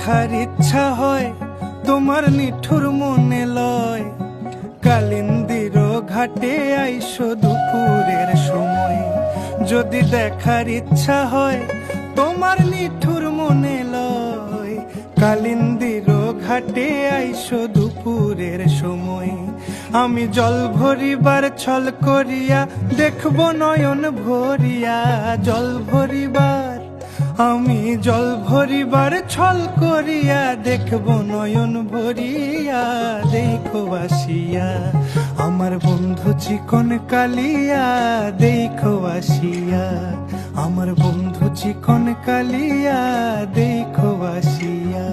দেখার ইচ্ছা হয় তোমার নিঠুর মনে লয়, কালিন্দির ঘাটে আইসো দুপুরের সময়। যদি দেখার ইচ্ছা হয় তোমার নিঠুর মনে লয়, কালিন্দির ঘাটে আইসো দুপুরের সময়। আমি জল ভরিবার ছল করিয়া দেখব নয়ন ভরিয়া, জল ভরিবার আমি জল ভরিবার ছল করিয়া দেখব নয়ন ভরিয়া। দেখো আসিয়া আমার বন্ধু চিকন কালিয়া, দেখো আসিয়া আমার বন্ধু চিকন কালিয়া, দেখো আসিয়া।